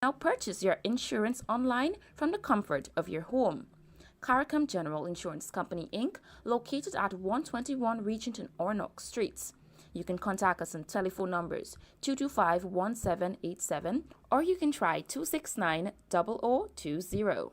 Now purchase your insurance online from the comfort of your home. Caricom General Insurance Company, Inc., located at 121 Regenton Ornock Streets. You can contact us on telephone numbers 225-1787 or you can try 269-0020.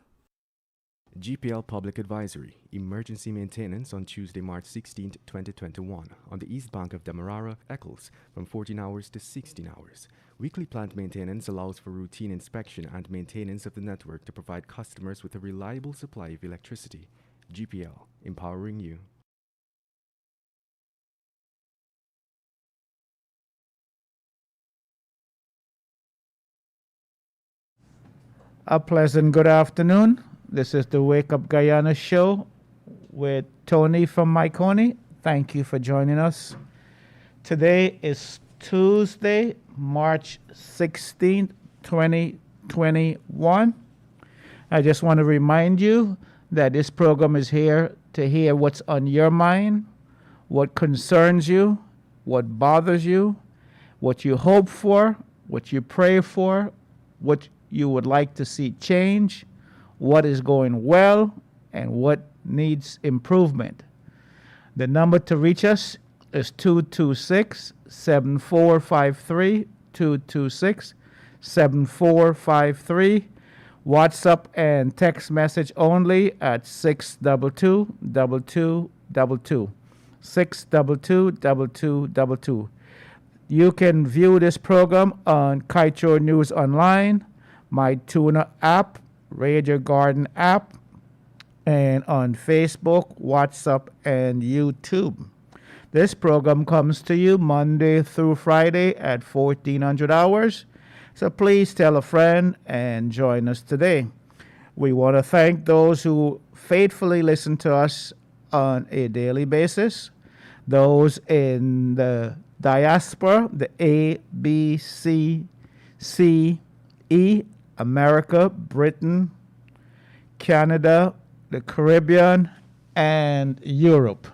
GPL Public Advisory, emergency maintenance on Tuesday, March 16, 2021, on the east bank of Demerara, Eccles, from 14 hours to 16 hours. Weekly plant maintenance allows for routine inspection and maintenance of the network to provide customers with a reliable supply of electricity. GPL, empowering you. A pleasant good afternoon. This is the Wake Up Guyana show with Tony from Machinoy. Thank you for joining us. Today is Tuesday, March 16th, 2021. I just want to remind you that this program is here to hear what's on your mind, what concerns you, what bothers you, what you hope for, what you pray for, what you would like to see change, what is going well, and what needs improvement. The number to reach us is 226-7453, 226-7453. WhatsApp and text message only at 622-2222. 622-2222. You can view this program on Kaieteur News Online, My Tuna app, Radio Garden app, and on Facebook, WhatsApp, and YouTube. This program comes to you Monday through Friday at 1400 hours. So please tell a friend and join us today. We want to thank those who faithfully listen to us on a daily basis. Those in the diaspora, the A, B, C, E, America, Britain, Canada, the Caribbean, and Europe.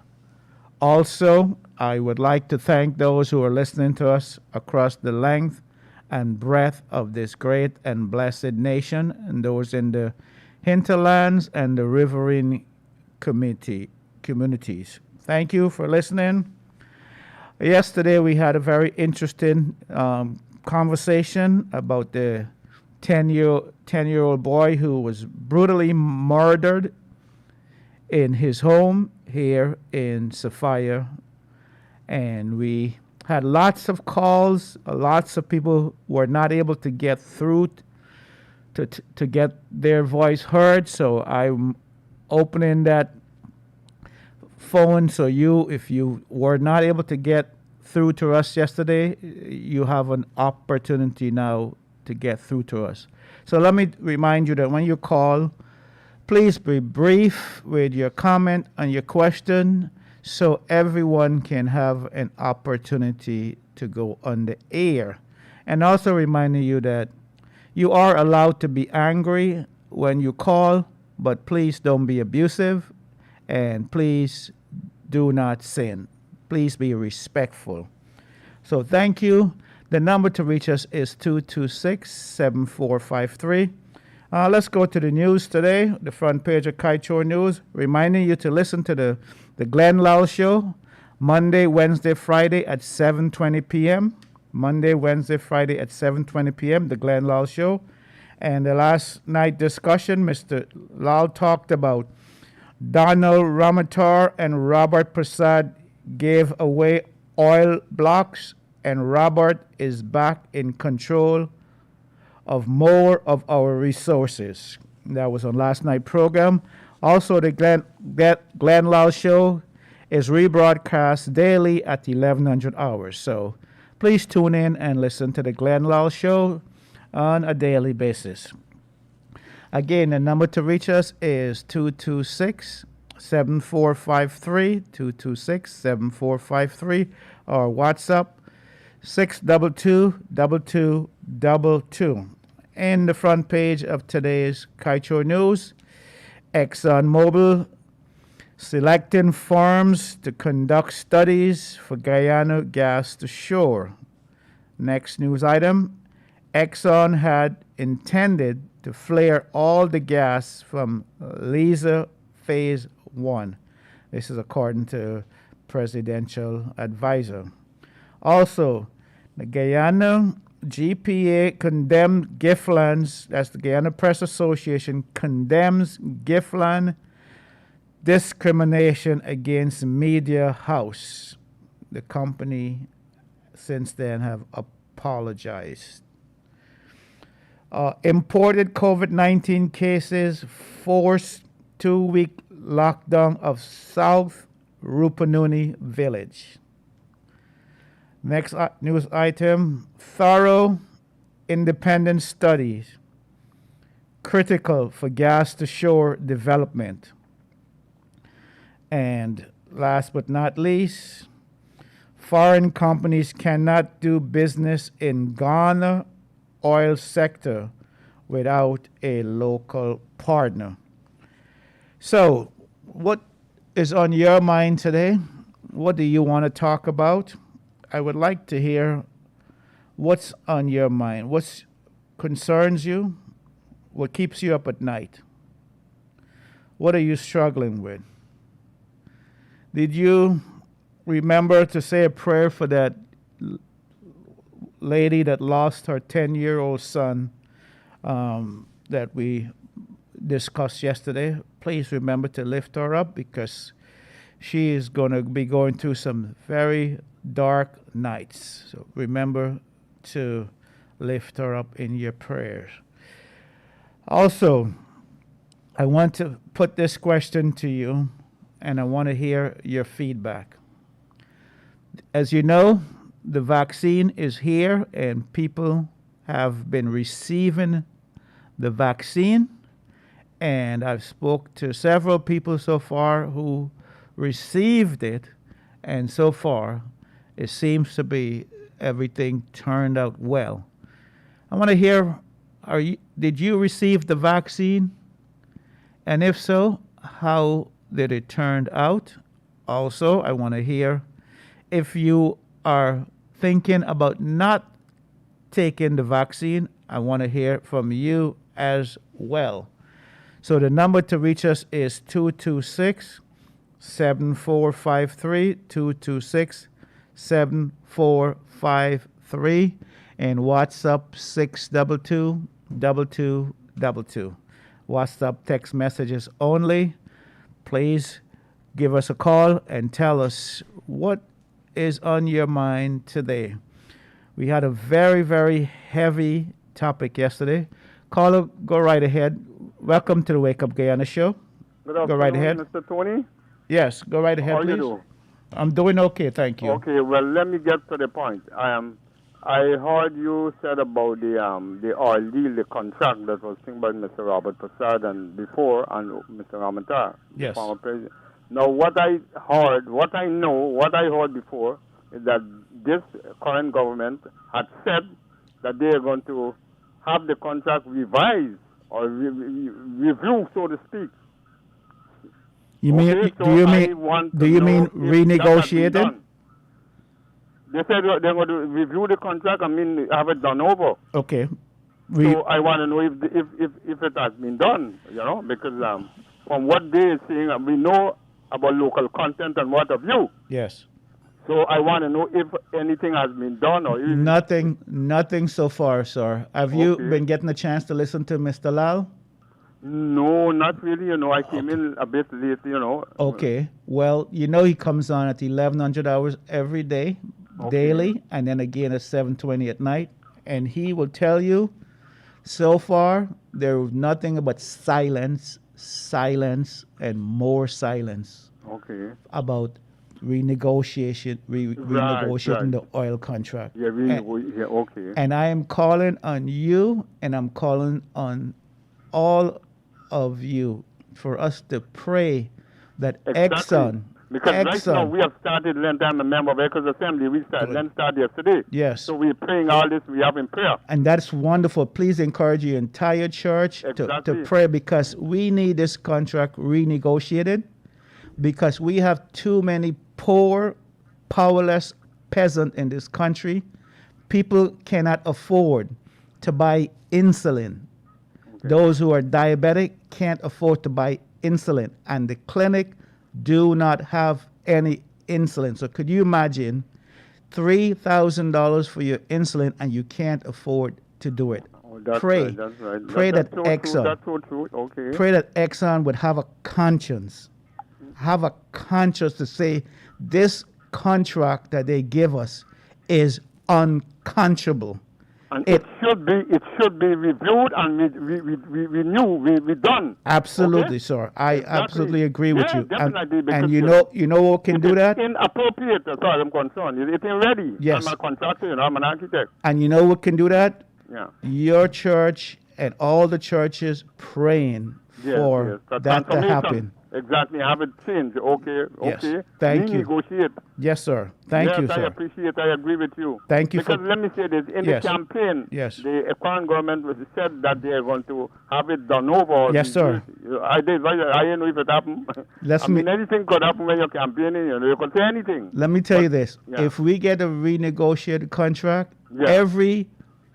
Also, I would like to thank those who are listening to us across the length and breadth of this great and blessed nation, and those in the hinterlands and the riverine communities. Thank you for listening. Yesterday, we had a very interesting conversation about the 10-year-old boy who was brutally murdered in his home here in Sophia. And we had lots of calls. Lots of people were not able to get through to get their voice heard. So I'm opening that phone so if you were not able to get through to us yesterday, you have an opportunity now to get through to us. So let me remind you that when you call, please be brief with your comment and your question so everyone can have an opportunity to go on the air. And also reminding you that you are allowed to be angry when you call, but please don't be abusive and please do not sin. Please be respectful. So thank you. The number to reach us is 226-7453. Let's go to the news today, the front page of Kaieteur News, reminding you to listen to the Glenn Lowell Show Monday, Wednesday, Friday at 7:20 p.m. Monday, Wednesday, Friday at 7:20 p.m., the Glenn Lowell Show. And the last night discussion, Mr. Lowell talked about Donald Ramatar and Robert Prasad gave away oil blocks, and Robert is back in control of more of our resources. That was on last night's program. Also, the Glenn Lowell Show is rebroadcast daily at 1100 hours. So please tune in and listen to the Glenn Lowell Show on a daily basis. Again, the number to reach us is 226-7453, 226-7453, or WhatsApp 622-2222. In the front page of today's Kaieteur News, ExxonMobil selecting firms to conduct studies for Guyana gas to shore. Next news item, Exxon had intended to flare all the gas from Liza Phase 1. This is according to presidential advisor. Also, the Guyana GPA condemned Giftland's, that's the Guyana Press Association, condemns Giftland discrimination against Media House. The company since then have apologized. Imported COVID-19 cases forced 2-week lockdown of South Rupununi village. Next news item, thorough independent studies critical for gas to shore development. And last but not least, foreign companies cannot do business in Ghana oil sector without a local partner. So, what is on your mind today? What do you want to talk about? I would like to hear what's on your mind. What concerns you? What keeps you up at night? What are you struggling with? Did you remember to say a prayer for that lady that lost her 10-year-old son that we discussed yesterday? Please remember to lift her up because she is going to be going through some very dark nights. So remember to lift her up in your prayers. Also, I want to put this question to you, and I want to hear your feedback. As you know, the vaccine is here, and people have been receiving the vaccine. And I've spoke to several people so far who received it, and so far it seems to be everything turned out well. I want to hear, did you receive the vaccine? And if so, how did it turn out? Also, I want to hear if you are thinking about not taking the vaccine. I want to hear from you as well. So the number to reach us is 226-7453, 226-7453, and WhatsApp 622-2222. WhatsApp text messages only. Please give us a call and tell us what is on your mind today. We had a very, very heavy topic yesterday. Caller, go right ahead. Welcome to the Wake Up Guyana show. Good afternoon, Go right ahead. Mr. Tony. Yes, go right ahead, How please. you do? I'm doing okay, thank you. Okay, well, let me get to the point. I heard you said about the oil deal, the contract that was signed by Mr. Robert Prasad and before, and Mr. Ramantar, Yes. the former president. Now, what I heard before is that this current government had said that they are going to have the contract revised or review, so to speak. You mean? Okay, so do you I mean? want Do to you know mean if that has been renegotiated? done. They said they're going to review the contract. I mean, have it done over. Okay. So I want to know if it has been done. You know, because from what they are saying, we know about local content and what have you. Yes. So I want to know if anything has been done or if Nothing so far, sir. Have you Okay. been getting a chance to listen to Mr. Lal? No, not really. You know, I came in a bit late. You know. Okay. Well, you know he comes on at 1100 hours every day, daily, and then again at 7:20 at night, and he will tell you. So far, there was nothing but silence, and more silence Okay. about renegotiating the oil contract. Yeah. Okay. And I am calling on you, and I'm calling on all of you for us to pray that Exxon. Because right now we have started Lent. I'm a member of Echoes Assembly. We started Lent started yesterday. Yes. So we're praying all this. We have in prayer. And that's wonderful. Please encourage your entire church to Exactly. pray because we need this contract renegotiated because we have too many poor, powerless peasants in this country. People cannot afford to buy insulin. Those who are diabetic can't afford to buy insulin, and the clinic do not have any insulin. So could you imagine $3,000 for your insulin and you can't afford to do it? Oh, that's Pray. right, that's right. Pray That's that so Exxon. True, that's so true. Okay. Pray that Exxon would have a conscience, to say this contract that they give us is unconscionable. And it should be reviewed and we done. Absolutely, Okay? sir. I Exactly. absolutely agree with Yeah, you. definitely, And because you know who can do that? It's inappropriate as far as I'm concerned. It ain't ready. Yes. I'm a contractor, I'm an architect. And you know who can do that? Yeah. Your church and all the churches praying Yes, for yes. that to transformation. happen. Exactly. Have it changed. Okay. Yes. Okay. Thank you. Negotiate. Yes, sir. Thank yes, you, I sir. appreciate. I agree with you. Thank you because for- let me say this: in Yes. the campaign, Yes. the current government said that they are going to have it done over. Yes, sir. I didn't know if it happened. Let's me- anything could happen when you're campaigning. You could say anything. Let me tell you this. yeah. If we get a renegotiated contract, Yeah. every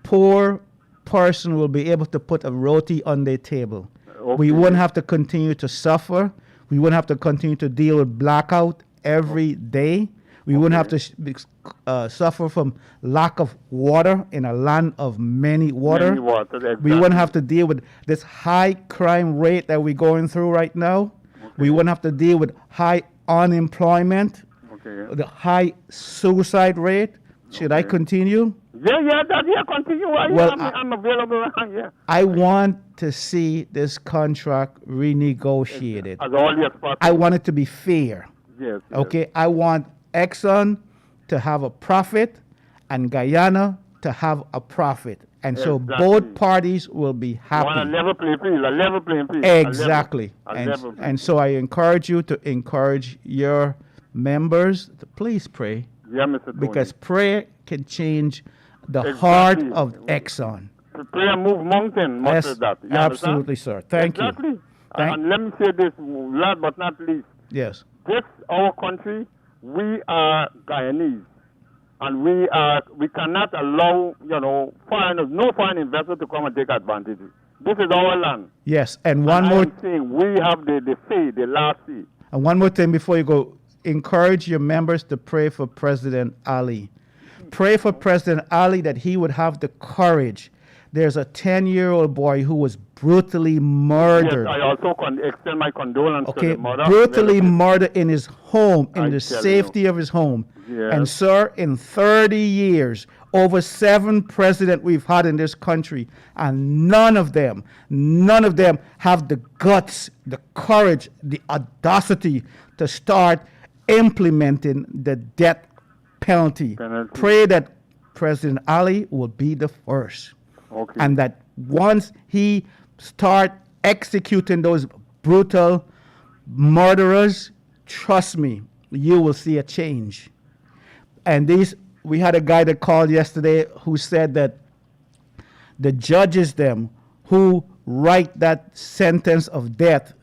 poor person will be able to put a roti on their table. We Okay. wouldn't have to continue to suffer. We wouldn't have to continue to deal with blackout every day. We wouldn't have to suffer from lack of water in a land of many water. Many water, We exactly. wouldn't have to deal with this high crime rate that we're going through right now. We wouldn't have to deal with high unemployment, Okay. the high suicide rate. Should I Okay. continue? Yeah, continue. Well, I'm available. Yeah. I want to see this contract renegotiated. As early as possible. I want it to be fair. Yes. Okay, I want Exxon to have a profit and Guyana to have a profit. And so Exactly. both parties will be I want a happy. level playing field. A level playing field. Exactly. A level And so I encourage you to encourage your members to please pray, yeah, Mr. Tony. because prayer can change the Exactly. heart of Exxon. Prayer move mountain, much Yes, as that. You absolutely, understand? sir. Thank you. Exactly. Thank- And let me say this, last but not least. Yes. This, our country, we are Guyanese. And we cannot allow, foreigners, no foreign investor to come and take advantage. This is our land. Yes. And And one I more am saying we have the say, the last say. And one more thing before you go, encourage your members to pray for President Ali. Pray for President Ali that he would have the courage. There's a 10-year-old boy who was brutally murdered. Yes, I also extend my condolences to Okay, the mother. brutally murdered in his home, in I the tell safety of his home. Yes. And sir, in 30 years, over 7 presidents we've had in this country, and none of them have the guts, the courage, the audacity to start implementing the death penalty. Pray that President Ali will be the first. Okay. And that once he start executing those brutal murderers, trust me, you will see a change. And we had a guy that called yesterday who said that the judges them who write that sentence of death,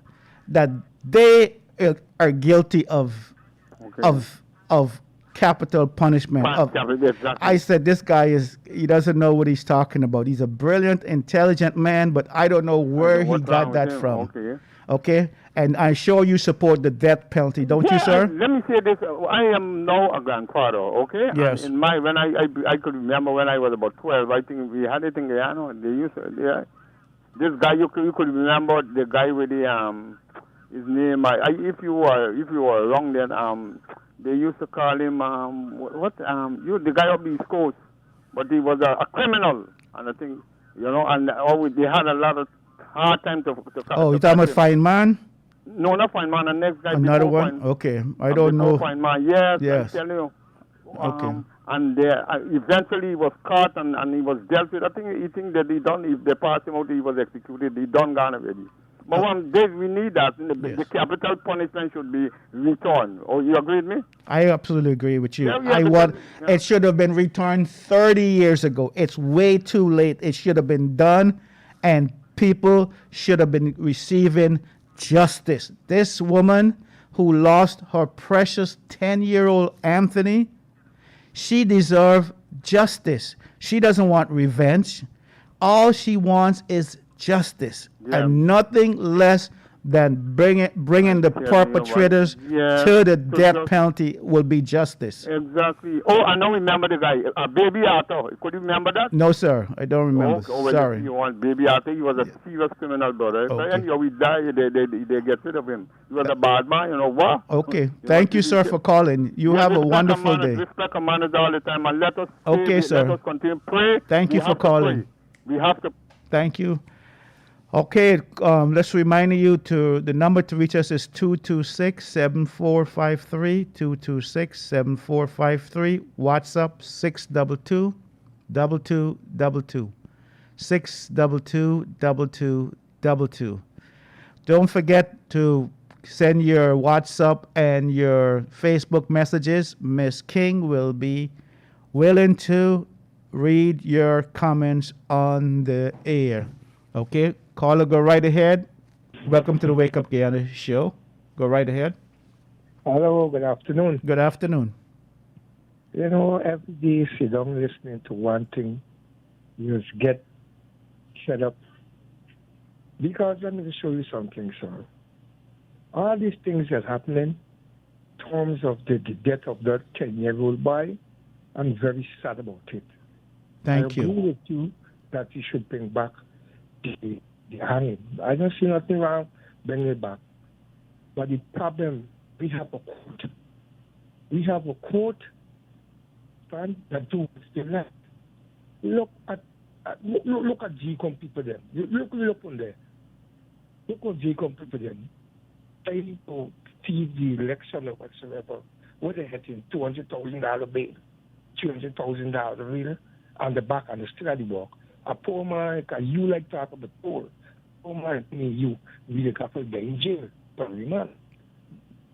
that they are guilty of capital punishment. Exactly. I said, this guy he doesn't know what he's talking about. He's a brilliant, intelligent man, but I don't know where he What's got wrong that with him? from. Okay. Okay? And I'm sure you support the death penalty, don't you, sir? Let me say this. I am now a grandfather, okay? Yes. And when I could remember when I was about 12, I think we had it in Guyana. They used to, this guy, you could remember the guy with the, his name, if you were wrong then, they used to call him, the guy of the East Coast, but he was a criminal, and I think, and they had a lot of hard time to Oh, you're catch talking about him. Fine Man? No, not Fine Man, the next guy. Another before one? Fine, Okay. I don't know. Fine Man, yes, Yes. I tell you. Okay. And eventually he was caught and he was dealt with. I think that if they passed him out, he was executed. He done gone already. But one day we need that. The capital punishment should be returned. Oh, you agree with me? I absolutely agree with you. Yeah, It should have been returned 30 years ago. It's way too late. It should have been done, and people should have been receiving justice. This woman who lost her precious 10-year-old Anthony, she deserves justice. She doesn't want revenge. all she wants is justice Yeah. and nothing less than bringing the Yeah, perpetrators yeah, to the to death just penalty will be justice. exactly. Oh, I now remember the guy, Baby Arthur. Could you remember that? No, sir, I don't remember. Oh, oh well, Sorry. you want Baby Arthur? He was a serious criminal, brother. If Okay. anyhow we die, they get rid of him. He was a bad man, you know what? Okay. Thank you, sir, for calling. You Yeah, have a respect wonderful manners, day. respect our manners all the time, and let us pray, Okay, let sir. us continue pray. Thank We you for have to calling. pray. We have to. Thank you. Okay, let's remind you to the number to reach us is 226-7453, 226-7453. WhatsApp 622-2222, 622-2222. Don't forget to send your WhatsApp and your Facebook messages. Miss King will be willing to read your comments on the air. Okay, caller, go right ahead. Welcome to the Wake Up Guyana show. Go right ahead. Hello, good afternoon. Good afternoon. You know, every day you sit down listening to one thing, you just get fed up. Because let me show you something, sir. All these things that are happening, in terms of the death of that 10-year-old boy, I'm very sad about it. Thank I you. agree with you that you should bring back the hanging. I don't see nothing wrong bringing it back. But the problem, we have a court. We have a court that do what's the left. Look at G-Com people there. Look on there. Look at G-Com people there. Trying to feed the election or whatsoever. What they had in $200,000 bail, $200,000 real, on the back and the still at the walk. A poor man, because you like talk about poor. Poor man, you really got to get in jail. But man,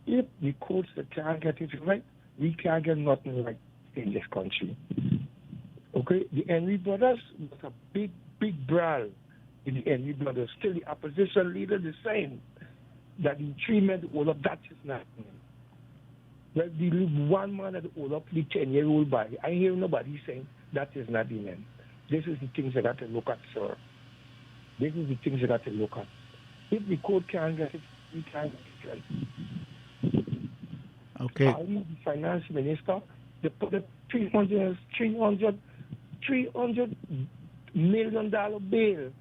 if the courts that can't get it right, we can't get nothing right in this country. Okay? The Henry brothers was a big brawl with the Henry brothers. Still the opposition leader the same. That the treatment all of that is not happening. Well, the one man that all up the 10-year-old boy, I hear nobody saying that is not the end. This is the things I got to look at, sir. This is the things I got to look at. If the court can't get it, we can't get it right. Okay. I am the finance minister. They put a $300 million bail.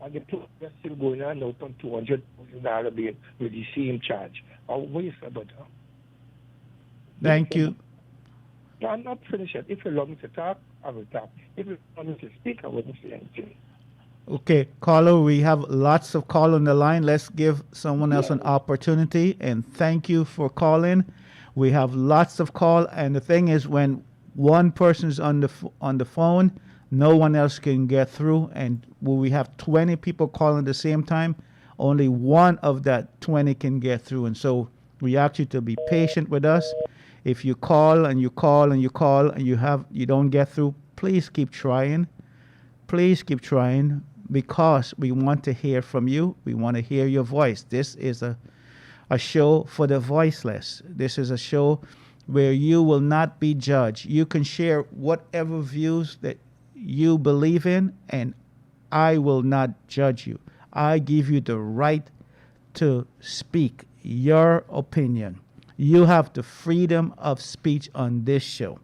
And the they're still going on now on $200,000 bail with the same charge. What you say about that? Thank you. No, I'm not finished yet. If you allow me to talk, I will talk. If you allow me to speak, I wouldn't say anything. Okay, caller, we have lots of call on the line. Let's give someone else an opportunity. And thank you for calling. We have lots of call, and the thing is, when one person is on the phone, no one else can get through. And when we have 20 people calling at the same time, only one of that 20 can get through. And so we ask you to be patient with us. If you call and you call and you call and you don't get through, please keep trying. Please keep trying, because we want to hear from you. We want to hear your voice. This is a show for the voiceless. This is a show where you will not be judged. You can share whatever views that you believe in, and I will not judge you. I give you the right to speak your opinion. You have the freedom of speech on this show.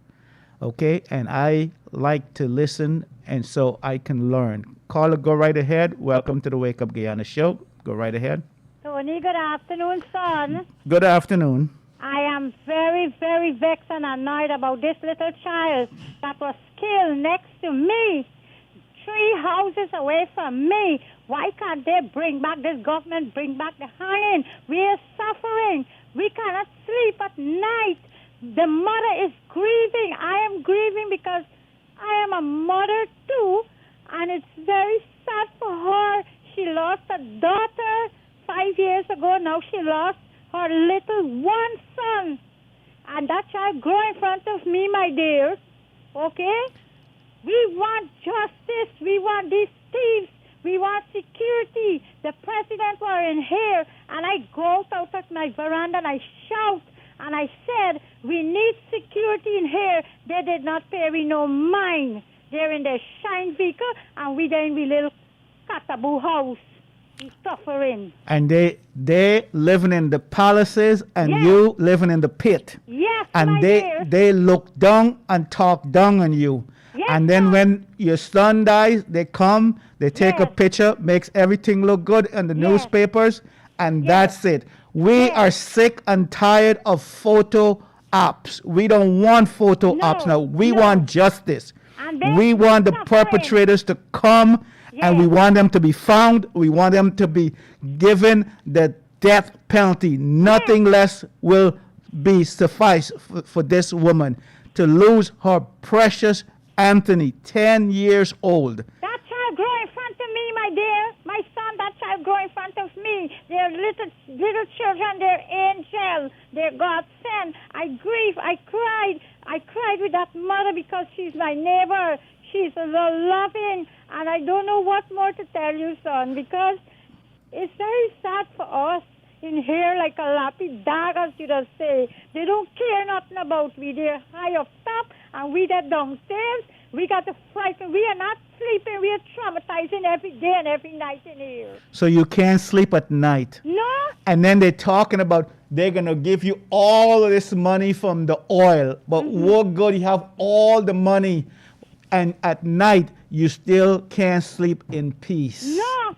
Okay? And I like to listen, and so I can learn. Caller, go right ahead. Welcome to the Wake Up Guyana show. Go right ahead. Tony, good afternoon, son. Good afternoon. I am very, very vexed and annoyed about this little child that was killed next to me, 3 houses away from me. Why can't they bring back this government, bring back the hanging? We are suffering. We cannot sleep at night. The mother is grieving. I am grieving because I am a mother too, and it's very sad for her. She lost a daughter 5 years ago. Now she lost her little one son. And that child grew in front of me, my dear. Okay? We want justice. We want these thieves. We want security. The president were in here, and I go out at my veranda and I shout, and I said, we need security in here. They did not pay me no mind. They're in their shine vehicle, and we there in we little cataboo house. We suffering. And they living in the palaces, and Yes. you living in the pit. Yes, And my dear. they look down and talk down on you. Yes, And then sir. when your son dies, they come, they take a Yes. picture, makes everything look good in the Yes. newspapers, and Yes. that's it. We Yes. are sick and tired of photo ops. We don't want photo No, ops now. We no. want justice. And they We want the suffering. perpetrators to come, and we Yes. want them to be found. We want them to be given the death penalty. Nothing less will be suffice for this woman to lose her precious Anthony, 10 years old. That child grow in front of me, my dear. My son, that child grow in front of me. They're little children. They're angels. They're God's sent. I grieve. I cried. I cried with that mother because she's my neighbor. She's so loving. And I don't know what more to tell you, son, because it's very sad for us in here like a lappy dog, as you just say. They don't care nothing about we. They're high up top, and we that downstairs. We got to frighten. We are not sleeping. We are traumatizing every day and every night in here. So you can't sleep at night. No? And then they're talking about they're going to give you all of this money from the oil. But what good you have all the money, and at night you still can't sleep in peace. No.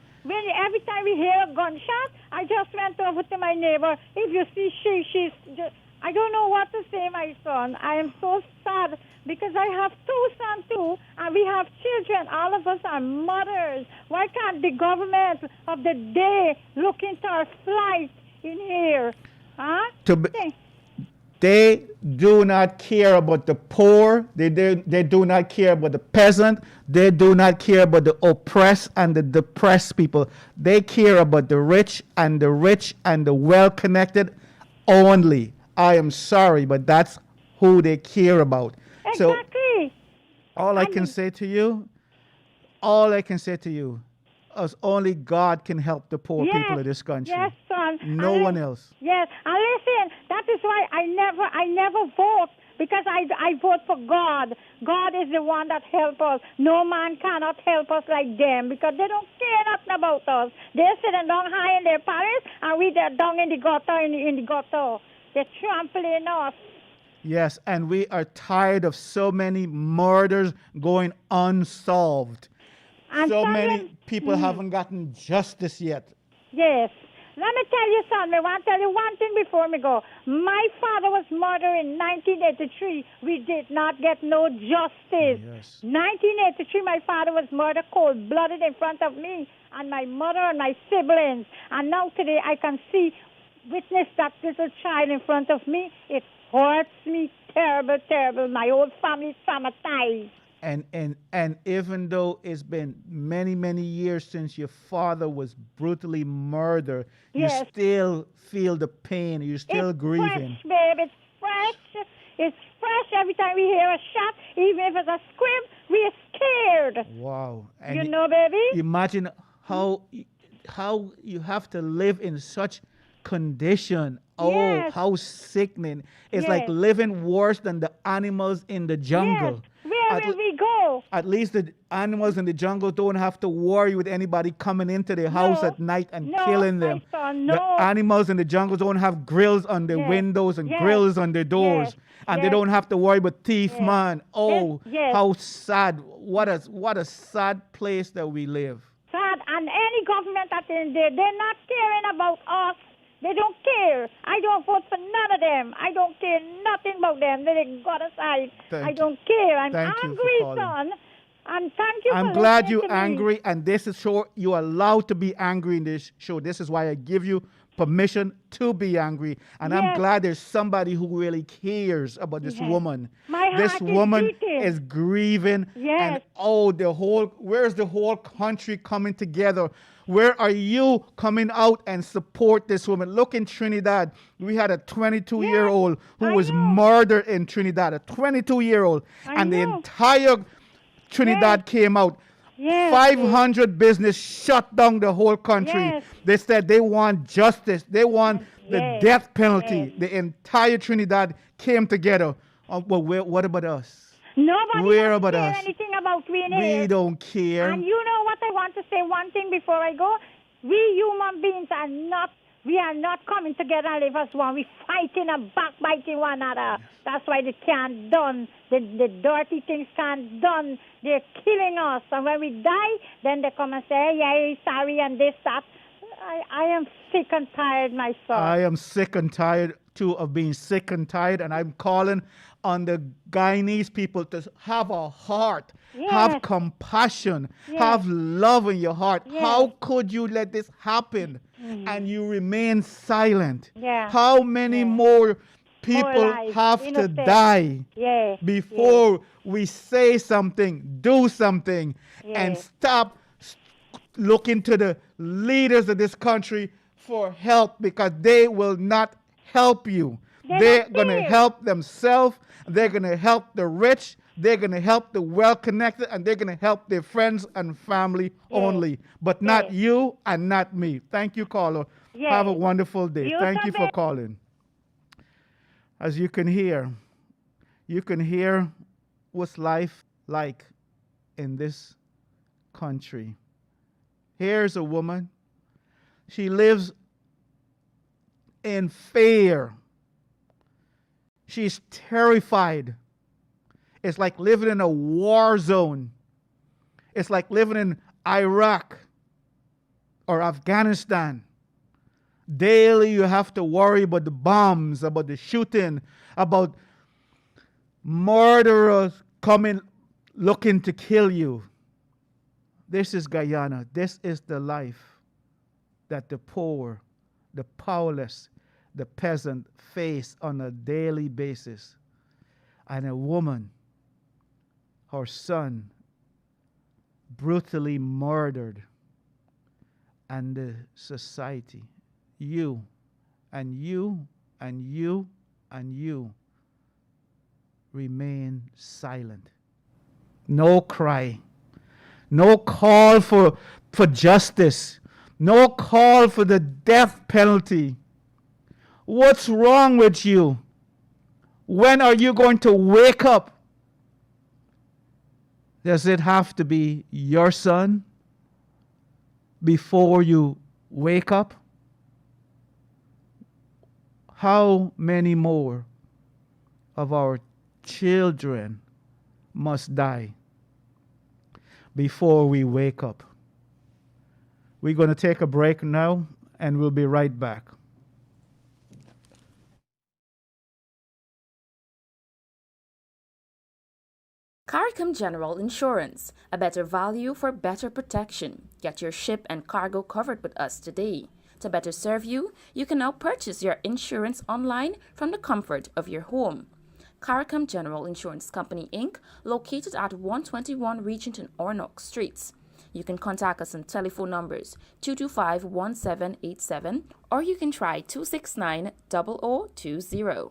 Every time we hear a gunshot, I just went over to my neighbor. If you see she's just, I don't know what to say, my son. I am so sad because I have two sons too, and we have children. All of us are mothers. Why can't the government of the day look into our flight in here? Huh? They do not care about the poor. They do not care about the peasant. They do not care about the oppressed and the depressed people. They care about the rich and the well-connected only. I am sorry, but that's who they care about. Exactly. So all I can say to you is only God can help the poor people of this country. Yes, son. No one else. Yes, and listen, that is why I never vote, because I vote for God. God is the one that helps us. No man cannot help us like them, because they don't care nothing about us. They're sitting down high in their palace, and we there down in the gutter, in the gutter. They're trampling us. Yes, and we are tired of so many murders going unsolved. And So son, many people haven't gotten justice yet. Yes. Let me tell you, son, I want to tell you one thing before we go. My father was murdered in 1983. We did not get no justice. Yes. 1983, my father was murdered cold-blooded in front of me and my mother and my siblings. And now today I can witness that little child in front of me. It hurts me terrible, terrible. My whole family is traumatized. And even though it's been many, many years since your father was brutally murdered, Yes. you still feel the pain. You're still It's grieving. fresh, babe. It's fresh. It's fresh every time we hear a shot. Even if it's a scream, we're scared. Wow. And You know, baby? imagine how you have to live in such condition. Oh, Yes. how sickening. It's like Yes. living worse than the animals in the jungle. Yes. Where will we go? At least the animals in the jungle don't have to worry with anybody coming into their house No. at night and No, killing my them. son, The no. animals in the jungle don't have grills on their Yes. windows and Yes. grills on their doors. Yes. And they Yes. don't have to worry about thief, Yes. man. Oh, Yes. how sad. What a sad place that we live. Sad. And any government that is there, they're not caring about us. They don't care. I don't vote for none of them. I don't care nothing about them. They got aside. I don't care. I'm Thank you for angry, calling. son. And thank you I'm for glad listening you're to me. angry, and this is show you're allowed to be angry in this show. This is why I give you permission to be angry, and I'm Yes. glad there's somebody who really cares about this Yes. woman. My This heart is woman beating. is grieving, Yes. and where's the whole country coming together? Where are you coming out and support this woman? Look in Trinidad. We had a 22-year-old who I was know. murdered in Trinidad, a 22-year-old, I and the know. entire Trinidad came out. Yes. 500 business shut down the whole country. Yes. They said they want justice. They want the Yes. death penalty. Yes. The entire Trinidad came together. But what about us? Nobody Worry wants to about hear us. anything about we in We here. don't care. And you know what, I want to say one thing before I go. We human beings we are not coming together and live as one. We fighting and backbiting one another. That's why they can't done. The dirty things can't done. They're killing us. And when we die, then they come and say, hey, yeah, sorry, and this, that. I am sick and tired myself. I am sick and tired too of being sick and tired, and I'm calling on the Guyanese people to have a heart, have Yes. compassion, Yes. have love in your heart. Yes. How could you let this happen and you remain silent? Yeah. How many more people lives, have to innocent. die Yeah. before we say something, do something, and Yeah. stop looking to the leaders of this country for help, because they will not help you. They're not going to here. help themselves. They're going to help the rich. They're going to help the well-connected, and they're going to help their friends and family only, but not you and not me. Thank you, caller. Yeah. Have a wonderful day. You Thank you too, for babe. calling. As you can hear what's life like in this country. Here's a woman. She lives in fear. She's terrified. It's like living in a war zone. It's like living in Iraq or Afghanistan. Daily you have to worry about the bombs, about the shooting, about murderers coming looking to kill you. This is Guyana. This is the life that the poor, the powerless, the peasant face on a daily basis. And a woman, her son, brutally murdered. And the society, you, and you, and you, and you, remain silent. No cry. No call for justice. No call for the death penalty. What's wrong with you? When are you going to wake up? Does it have to be your son before you wake up? How many more of our children must die before we wake up? We're going to take a break now, and we'll be right back. CARICOM General Insurance, a better value for better protection. Get your ship and cargo covered with us today. To better serve you, you can now purchase your insurance online from the comfort of your home. CARICOM General Insurance Company, Inc., located at 121 Regent and Ornock Streets. You can contact us on telephone numbers 225-1787, or you can try 269-0020.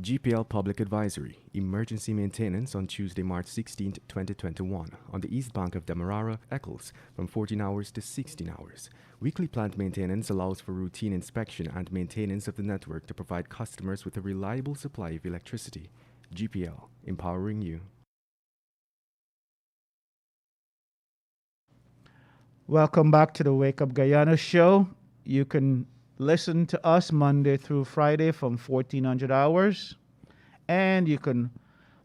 GPL Public Advisory, Emergency Maintenance on Tuesday, March 16, 2021, on the east bank of Demerara, Eccles, from 14 hours to 16 hours. Weekly plant maintenance allows for routine inspection and maintenance of the network to provide customers with a reliable supply of electricity. GPL, empowering you. Welcome back to the Wake Up Guyana show. You can listen to us Monday through Friday from 1400 hours. And you can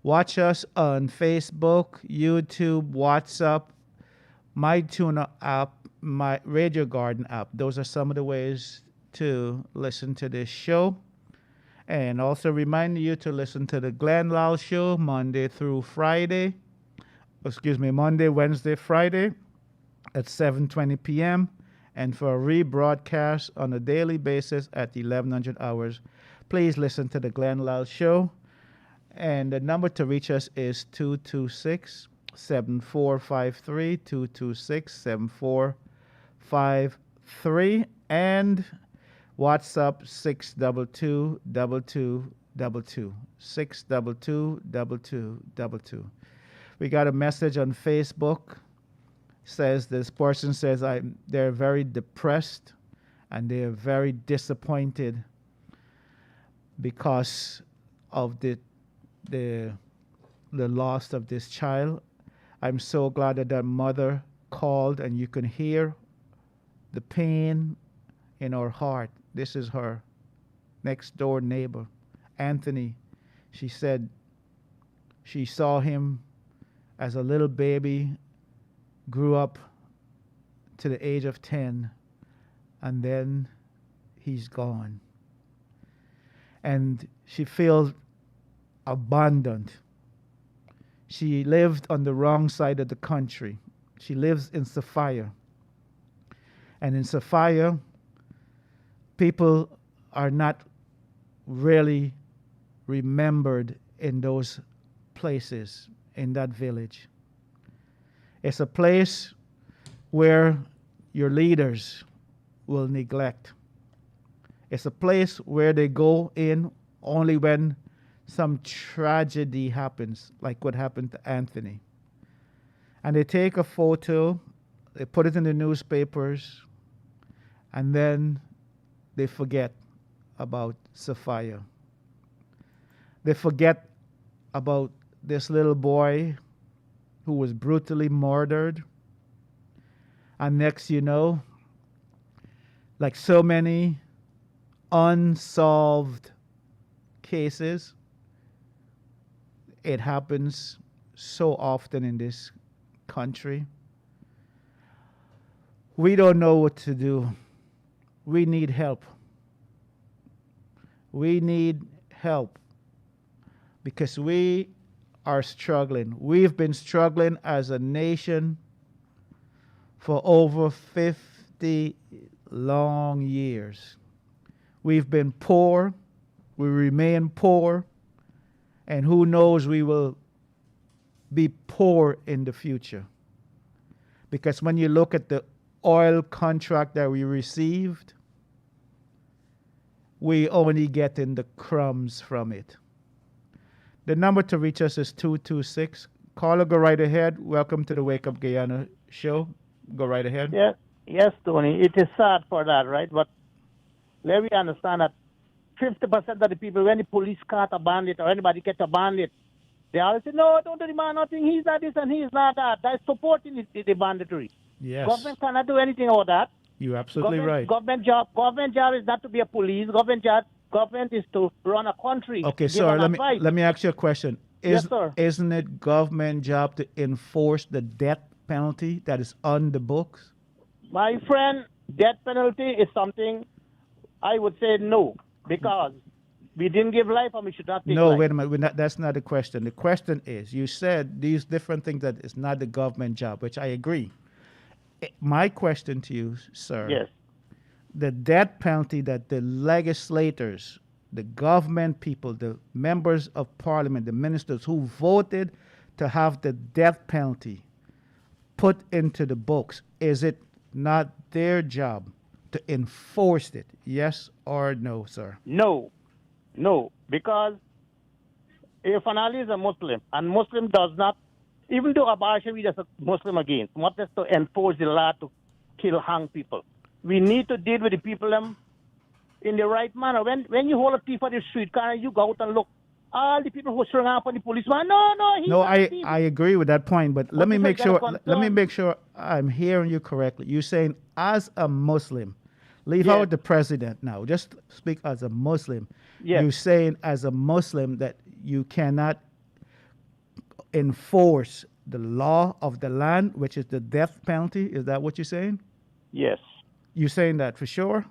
watch us on Facebook, YouTube, WhatsApp, My Tuna app, my Radio Garden app. Those are some of the ways to listen to this show. And also remind you to listen to the Glenn Lal show Monday, Wednesday, Friday at 7:20 p.m. and for a rebroadcast on a daily basis at 1100 hours. Please listen to the Glenn Lal show. And the number to reach us is 226-7453, 226-7453, and WhatsApp 622-2222, 622-2222. We got a message on Facebook. This person says they're very depressed and they're very disappointed because of the the loss of this child. I'm so glad that that mother called, and you can hear the pain in her heart. This is her next door neighbor, Anthony. She said she saw him as a little baby, grew up to the age of 10, and then he's gone. And she feels abandoned. She lived on the wrong side of the country. She lives in Sophia. And in Sophia, people are not really remembered in those places, in that village. It's a place where your leaders will neglect. It's a place where they go in only when some tragedy happens, like what happened to Anthony. And they take a photo, they put it in the newspapers, and then they forget about Sophia. They forget about this little boy who was brutally murdered. And next you know, like so many unsolved cases, it happens so often in this country. We don't know what to do. We need help. We need help because we are struggling. We've been struggling as a nation for over 50 long years. We've been poor. We remain poor. And who knows, we will be poor in the future. Because when you look at the oil contract that we received, we only get in the crumbs from it. The number to reach us is 226. Caller, go right ahead. Welcome to the Wake Up Guyana show. Go right ahead. Yes, Tony. It is sad for that, right? But let me understand that 50% of the people, when the police caught a bandit or anybody catch a bandit, they always say, no, don't do the man nothing. He's not this and he's not that. That's supporting the banditry. Yes. Government cannot do anything about that. You're absolutely right. Government job is not to be a police. Government is to run a country. Okay, sir, let me ask you a question. Yes, sir. Isn't it government job to enforce the death penalty that is on the books? My friend, death penalty is something I would say no, because we didn't give life and we should not take life. No, wait a minute. That's not the question. The question is, you said these different things that it's not the government job, which I agree. My question to you, sir. Yes. The death penalty that the legislators, the government people, the members of parliament, the ministers who voted to have the death penalty put into the books, is it not their job to enforce it? Yes or no, sir? No, because if an ally is a Muslim and Muslim does not, even though abortion we just a Muslim against, what is to enforce the law to hang people. We need to deal with the people in the right manner. When you hold a thief on the street corner, you go out and look. All the people who are strung up on the policeman, no, I agree with that point, but let me make sure I'm hearing you correctly. You're saying as a Muslim, leave out the president now. Just speak as a Muslim. Yes. You're saying as a Muslim that you cannot enforce the law of the land, which is the death penalty. Is that what you're saying? Yes. You're saying that for sure?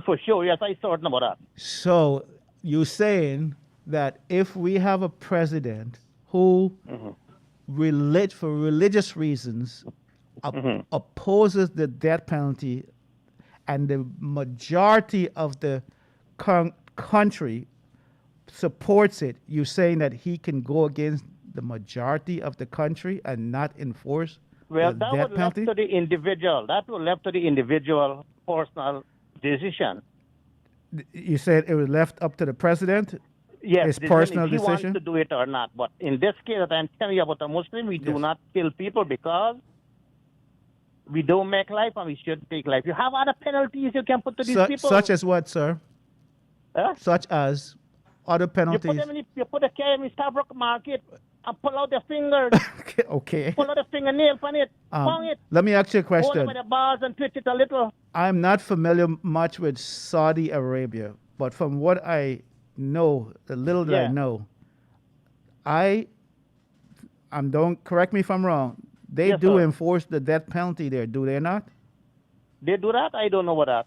For sure, yes, I certain about that. So you're saying that if we have a president who, for religious reasons, opposes the death penalty, and the majority of the country supports it, you're saying that he can go against the majority of the country and not enforce the death penalty? Left to the individual. That will left to the individual personal decision. You said it was left up to the president? Yes, his personal if he decision? wants to do it or not. But in this case that I'm telling you about a Muslim, we do not kill people because we don't make life and we should take life. You have other penalties you can put to these people. Such as what, sir? Huh? Such as? other You put penalties? them in, you put the car in the stock market and pull out the fingers, Okay. pull out the fingernail on it, pong it, Let me ask you a hold it question. by the bars and twitch it a little. I'm not familiar much with Saudi Arabia, but from what I know, the little that I Yeah. know, don't correct me if I'm wrong. They Yes, do sir. enforce the death penalty there, do they not? They do that? I don't know about that.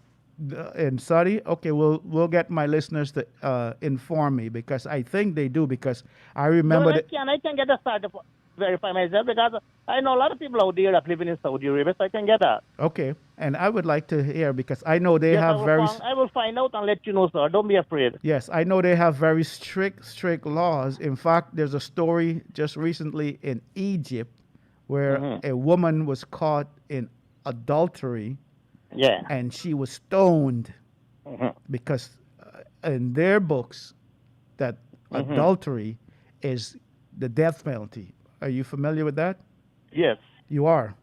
In Saudi? Okay, we'll get my listeners to inform me because I think they do because I remember No, that. I can get a start to verify myself because I know a lot of people out there that living in Saudi Arabia, so I can get that. Okay, and I would like to hear because I know they Yes, have very. I will find out and let you know, sir. Don't be afraid. Yes, I know they have very strict laws. In fact, there's a story just recently in Egypt where a woman was caught in adultery Yeah. and she was stoned because in their books that adultery is the death penalty. Are you familiar with that? Yes. You are.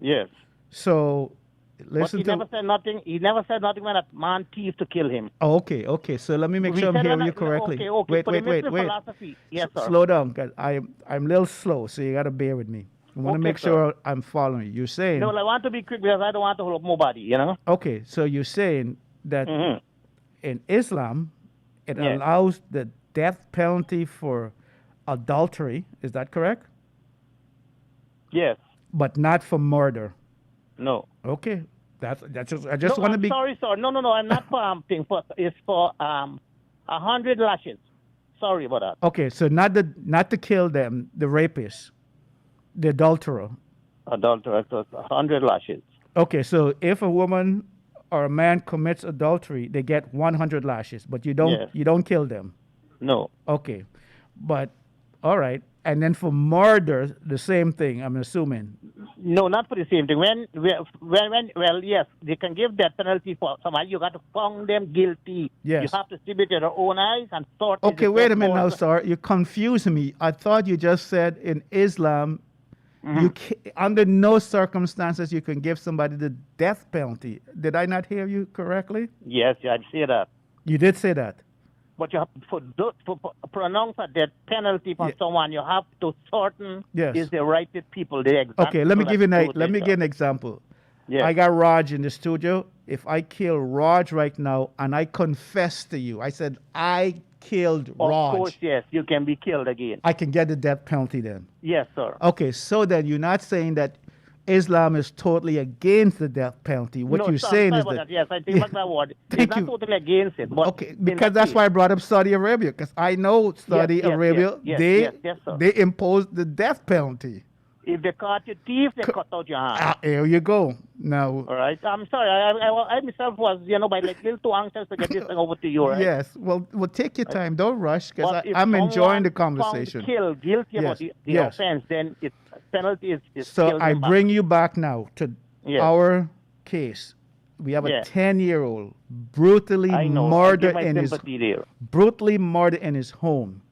Yes. So But listen he to. never said nothing. He never said nothing when that man thief to kill him. Oh, okay. So let me make We sure I'm said hearing when you correctly. Okay. Wait. For the Muslim philosophy. Yes, sir. Slow down, cause I'm a little slow, so you gotta bear with me. I want to Okay, make sure I'm following you. You're saying No, I want to be quick because I don't want to hold up nobody, you know? okay. So you're saying that in Islam, it Yes. allows the death penalty for adultery. Is that correct? Yes. But not for murder. No. Okay. That's just. I just No, want to I'm be. sorry, sir. No. I'm not for thing. It's for 100 lashes. Sorry about that. Okay. So not to kill them, the rapist, the adulterer. Adulterer, so 100 lashes. Okay, so if a woman or a man commits adultery, they get 100 lashes, but you don't Yes. you don't kill them. No. Okay, but all right, and then for murder, the same thing. I'm assuming. No, not for the same thing. Well, yes, they can give that penalty for somebody. You got to find them guilty. Yes. You have to see it with your own eyes and sort it. Okay, wait a minute now, sir. You're confusing me. I thought you just said in Islam, under no circumstances you can give somebody the death penalty. Did I not hear you correctly? Yes, I'd say that. You did say that. But you have to pronounce a death penalty for someone. You have to certain Yes. is the right people. The exact Okay, let me people give you that do let me this give an example. Yes. I got Raj in the studio. If I kill Raj right now and I confess to you, I said I killed Of Raj, course, yes, you can be killed again. I can get the death penalty then. Yes, sir. Okay, so then you're not saying that Islam is totally against the death penalty. What no, you're sir, saying sorry is about that. Yes, I think that's my word. Thank It's you. not totally against it. But Okay, in because that that's case- why I brought up Saudi Arabia, because I know Saudi yes, Arabia, yes, yes, sir. they impose the death penalty. If they caught you thief, they cut out your hand. There you go. Now, All right. I'm sorry. I myself was, by like little too anxious to get this thing over to you, right? yes, well, take your time. Don't rush, because But if I'm enjoying the someone conversation. Found killed, guilty about Yes, the yes. offense, then its penalty is So killed I them back. bring you back now to Yes. our case. We have a Yeah. 10-year-old brutally I know. I murdered give my in his sympathy there. brutally murdered in his home.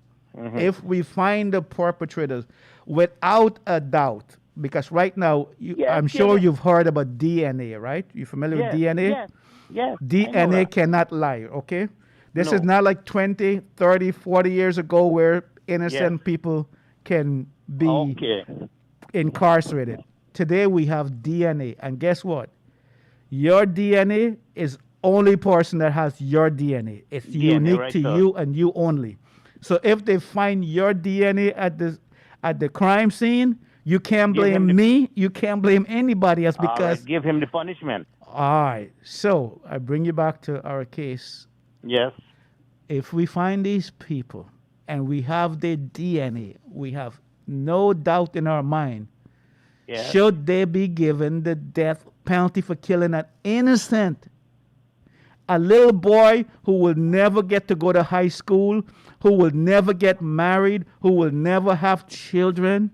If we find the perpetrators, without a doubt, because right now Yes, I'm sure yes. you've heard about DNA, right? You familiar Yes, with DNA? Yes. Yes. I know DNA that. cannot lie, okay? This No. is not like 20, 30, 40 years ago where innocent Yes. people can be Okay. incarcerated. Today we have DNA, and guess what? Your DNA is only person that has your DNA. It's DNA, unique right, to sir. you and you only. So if they find your DNA at the crime scene, you can't Give him blame the- me. You can't blame anybody else All right, because. give him the punishment. All right. So I bring you back to our case. Yes. If we find these people and we have their DNA, we have no doubt in our mind. Yes. Should they be given the death penalty for killing an innocent, a little boy who will never get to go to high school, who will never get married, who will never have children,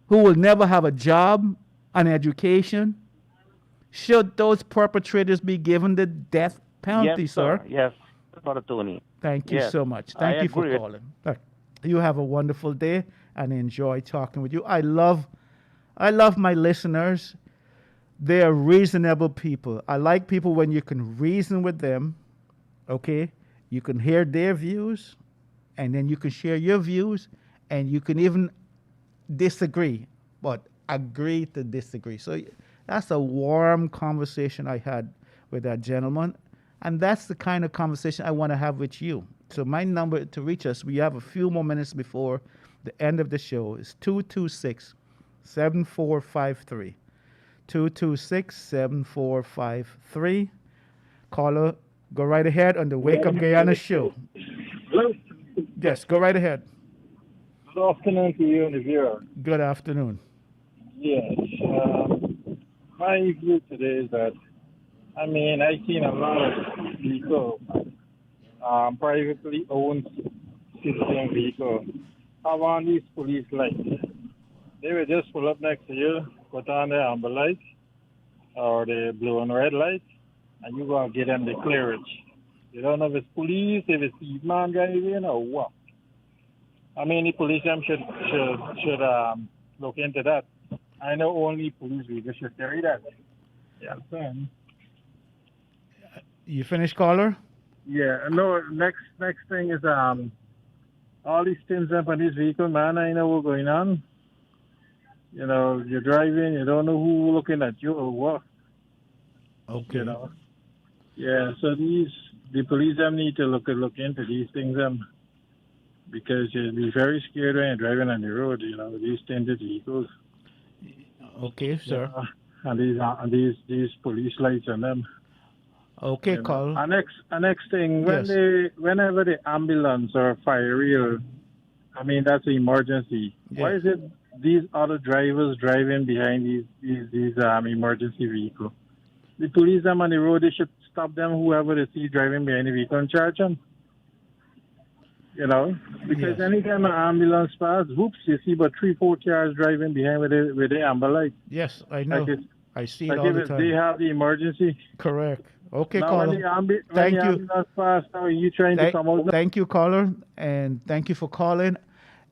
who will never have a job, an education? Should those perpetrators be given the death penalty, Yes, sir? Yes, Brother Tony. Thank you Yes, so much. I Thank you for agree. calling. Look, you have a wonderful day and enjoy talking with you. I love my listeners. They are reasonable people. I like people when you can reason with them, okay? You can hear their views, and then you can share your views, and you can even disagree, but agree to disagree. So that's a warm conversation I had with that gentleman, and that's the kind of conversation I want to have with you. So my number to reach us, we have a few more minutes before the end of the show, is 226 7453. 226 7453. Caller, go right ahead on the Wake Up Guyana show. Hello. Yes, go right ahead. Good afternoon to you and the viewer. Good afternoon. Yes. My view today is that, I mean, I've seen a lot of vehicles, privately owned citizen vehicles, have on these police lights. They will just pull up next to you, put on the amber light or the blue and red light, and you go and get them the clearance. You don't know if it's police, if it's the man driving or what. I mean, the police them should look into that. I know only police vehicles should carry that. Yeah. You finished, caller? Yeah. No. Next thing is all these things up on this vehicle, man. I know what's going on. You know, you're driving, you don't know who looking at you or what. Okay. You know. Yeah. So the police them need to look into these things because you'll be very scared when you're driving on the road. You know, these tinted vehicles. Okay, sir. And these police lights on them. Okay, caller. And next thing, Yes. whenever the ambulance or fire real, I mean that's an emergency. Yeah. Why is it these other drivers driving behind these emergency vehicles? The police them on the road, they should stop them, whoever they see driving behind the vehicle, and charge them. You know, because Yes. anytime an ambulance passes, whoops, you see about 3-4 cars driving behind with the amber light. Yes, I know. I see it Like all if the time. they have the emergency. Correct. Okay, Now caller. when the Thank you. ambulance passes, now you trying to come out. Thank you, caller, and thank you for calling.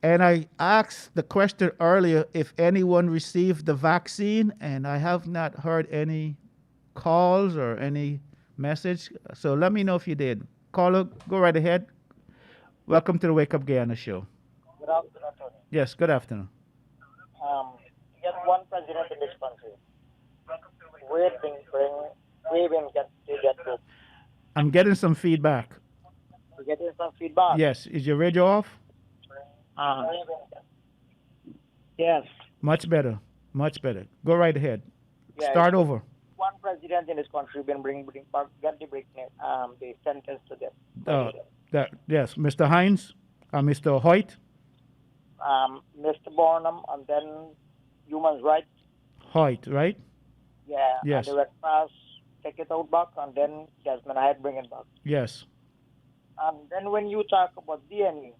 And I asked the question earlier if anyone received the vaccine, and I have not heard any calls or any message. So let me know if you did. Caller, go right ahead. Welcome to the Wake Up Guyana show. Good afternoon, Tony. Yes, good afternoon. You get one president in this country. Where they get to. I'm getting some feedback. We're getting some feedback. Yes, is your radio off? Yes. Much better. Much better. Go right ahead. Yeah, Start over. One president in this country been bring back, get the sentence to them. Yes, Mr. Hines, Mr. Hoyt. Mr. Barnum, and then human rights. Hoyt, right? Yeah. Yes. And the Red Cross take it out back, and then Jasmine Hyde bring it back. Yes. And then when you talk about DNA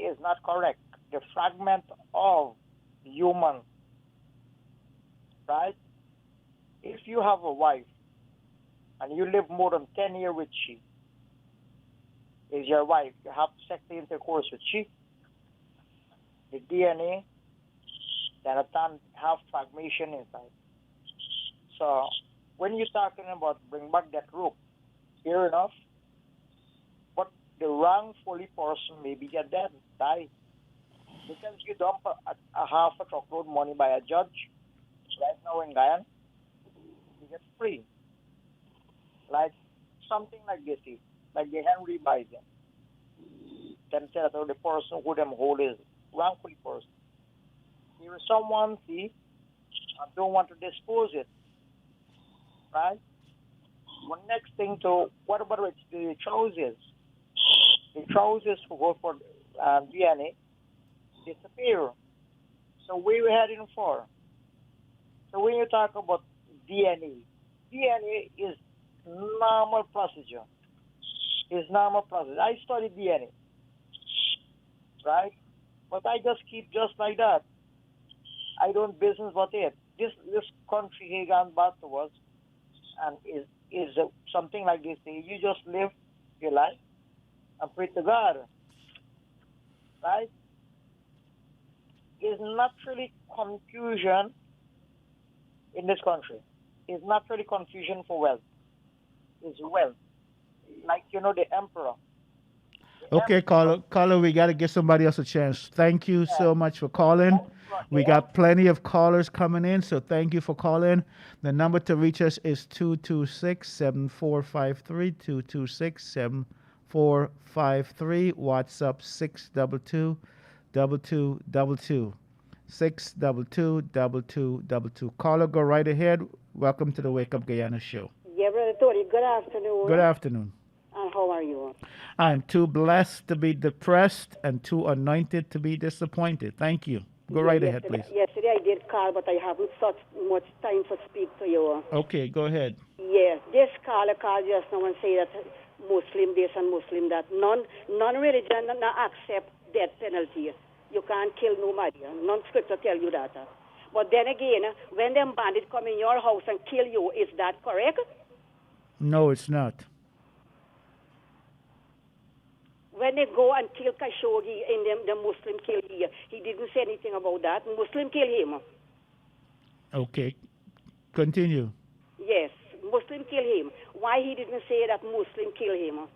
is not correct. The fragment of human, right? If you have a wife and you live more than 10 years with she, is your wife, you have sexual intercourse with she, the DNA that have fragmentation inside. So when you're talking about bring back that rope, fair enough, but the wrongfully person maybe get dead, die. Because you dump a half a truckload money by a judge, right now in Guyana, you get free. Like something like this is, like the Henry Biden. Them say that the person who them hold is wrongfully person. Here is someone, see, and don't want to dispose it, right? One next thing to, what about the trousers? The trousers who go for DNA disappear. So where we heading for? So when you talk about DNA is normal procedure. It's normal process. I study DNA, right? But I just keep just like that. I don't business about it. This country here gone back to us, and is something like this. You just live your life and pray to God, right? There's naturally confusion in this country. It's naturally confusion for wealth. It's wealth. like the emperor. Okay, caller, we got to give somebody else a chance. Thank you so much for calling. We got plenty of callers coming in, so thank you for calling. The number to reach us is 226-7453, 226-7453. WhatsApp 622-2222. 622-2222. Caller, go right ahead. Welcome to the Wake Up Guyana show. Yeah, Brother Tony, good afternoon. Good afternoon. And how are you? I'm too blessed to be depressed and too anointed to be disappointed. Thank you. Go right ahead, please. Yesterday I did call, but I haven't such much time to speak to you. Okay, go ahead. Yes, this caller called just now and say that Muslim this and Muslim that. None religion not accept death penalty. You can't kill nobody. None scripture tell you that. But then again, when them bandits come in your house and kill you, is that correct? No, it's not. When they go and kill Khashoggi and the Muslim kill he didn't say anything about that. Muslim kill him. Okay, continue. Yes, Muslim kill him. Why he didn't say that Muslim kill him?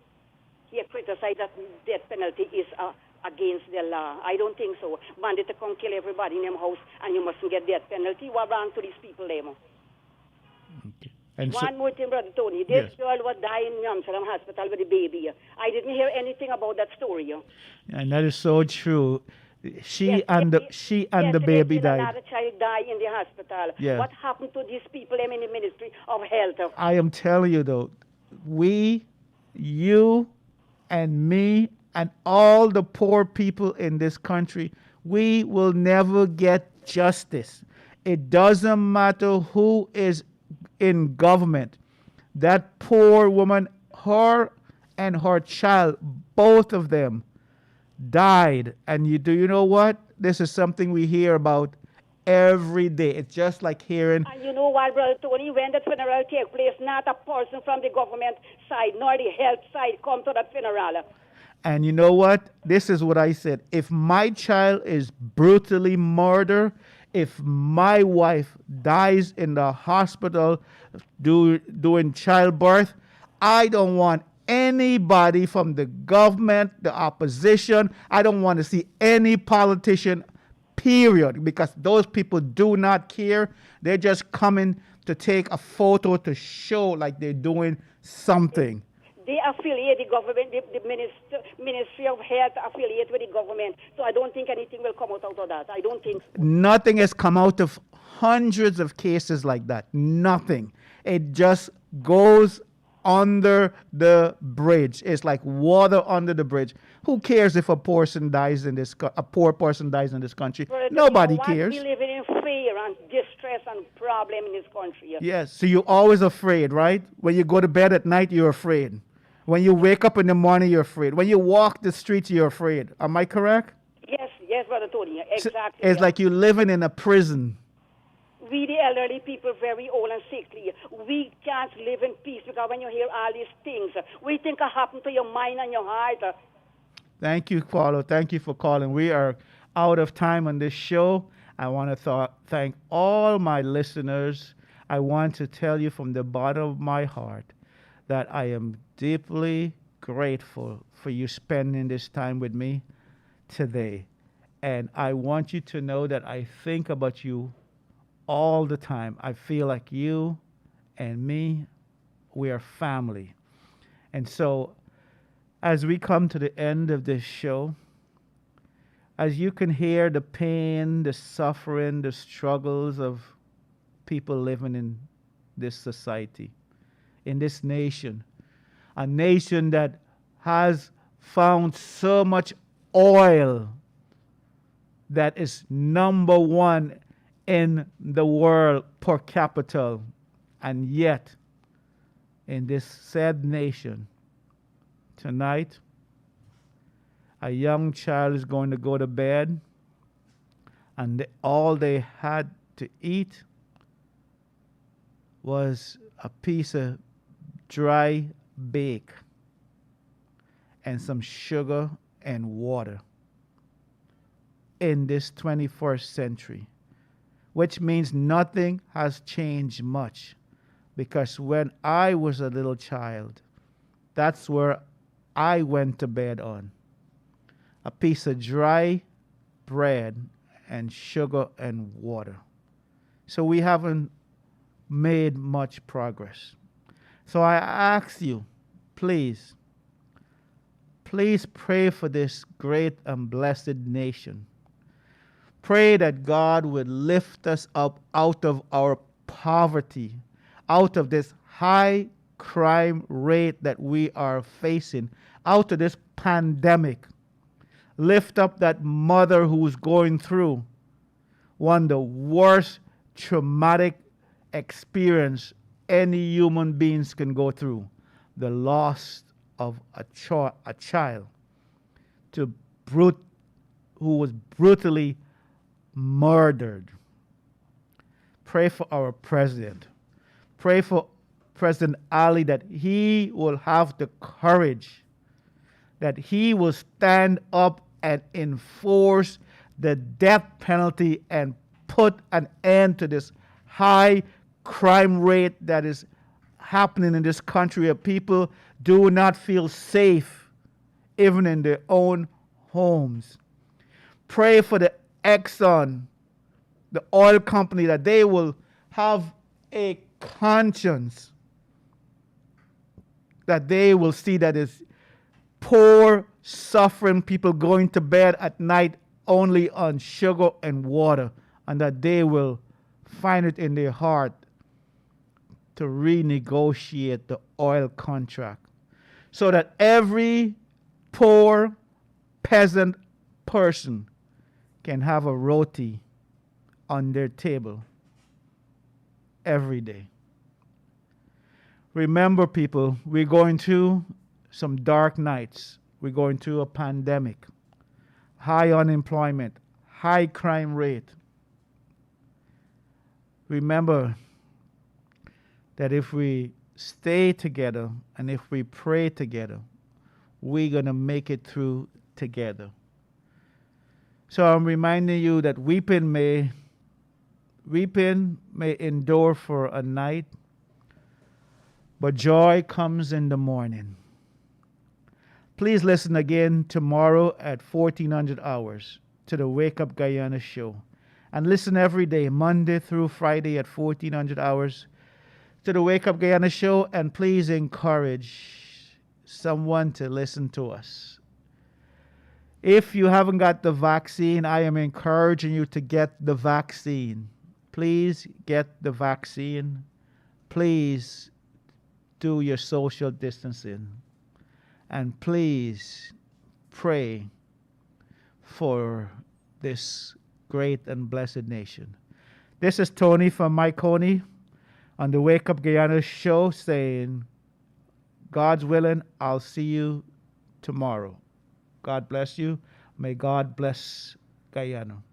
He criticized that death penalty is against the law. I don't think so. Bandit to come kill everybody in them house and you mustn't get death penalty. What wrong to these people them? Okay. And one more thing, Brother Tony. This girl was dying in Amsterdam hospital with the baby. I didn't hear anything about that story. And that is so true. She and the baby died. Another child died in the hospital. Yeah. What happened to these people in the Ministry of Health? I am telling you though, we, you, and me, and all the poor people in this country, we will never get justice. It doesn't matter who is in government. That poor woman, her and her child, both of them died. And you know what? This is something we hear about every day. It's just like hearing. And you know what, Brother Tony, when the funeral takes place, not a person from the government side nor the health side come to that funeral. And you know what? This is what I said. If my child is brutally murdered, if my wife dies in the hospital doing childbirth, I don't want anybody from the government, the opposition. I don't want to see any politician, period, because those people do not care. They're just coming to take a photo to show like they're doing something. They affiliate the government, the Ministry of Health affiliate with the government. So I don't think anything will come out of that. I don't think so. Nothing has come out of hundreds of cases like that. Nothing. It just goes under the bridge. It's like water under the bridge. Who cares if a poor person dies in this country? But Nobody you know cares. We live in fear and distress and problem in this country. Yes. So you're always afraid, right? When you go to bed at night, you're afraid. When you wake up in the morning, you're afraid. When you walk the streets, you're afraid. Am I correct? Yes, Brother Tony, exactly. So it's like you're living in a prison. We, the elderly people, very old and sickly, we can't live in peace because when you hear all these things, we think it happened to your mind and your heart. Thank you, Paulo. Thank you for calling. We are out of time on this show. I want to thank all my listeners. I want to tell you from the bottom of my heart that I am deeply grateful for you spending this time with me today. And I want you to know that I think about you all the time. I feel like you and me, we are family. And so as we come to the end of this show, as you can hear the pain, the suffering, the struggles of people living in this society, in this nation, a nation that has found so much oil that is number one in the world per capita, and yet in this sad nation tonight, a young child is going to go to bed and all they had to eat was a piece of dry bake and some sugar and water in this 21st century, which means nothing has changed much, because when I was a little child, That's where I went to bed on. A piece of dry bread and sugar and water. So we haven't made much progress. So I ask you, please pray for this great and blessed nation. Pray that God would lift us up out of our poverty, out of this high crime rate that we are facing, out of this pandemic. Lift up that mother who's going through one of the worst traumatic experience any human beings can go through, the loss of a child who was brutally murdered. Pray for our president. Pray for President Ali that he will have the courage, that he will stand up and enforce the death penalty and put an end to this high crime rate that is happening in this country, where people do not feel safe even in their own homes. Pray for the Exxon, the oil company, that they will have a conscience, that they will see that it's poor, suffering people going to bed at night only on sugar and water, and that they will find it in their heart to renegotiate the oil contract so that every poor peasant person can have a roti on their table every day. Remember, people, we're going through some dark nights. We're going through a pandemic, high unemployment, high crime rate. Remember that if we stay together and if we pray together, we're going to make it through together. So I'm reminding you that weeping may endure for a night, but joy comes in the morning. Please listen again tomorrow at 1400 hours to the Wake Up Guyana show. And listen every day, Monday through Friday at 1400 hours to the Wake Up Guyana show. And please encourage someone to listen to us. If you haven't got the vaccine, I am encouraging you to get the vaccine. Please get the vaccine. Please do your social distancing. And please pray for this great and blessed nation. This is Tony from Mike Coney on the Wake Up Guyana show saying, God's willing, I'll see you tomorrow. God bless you. May God bless Guyana.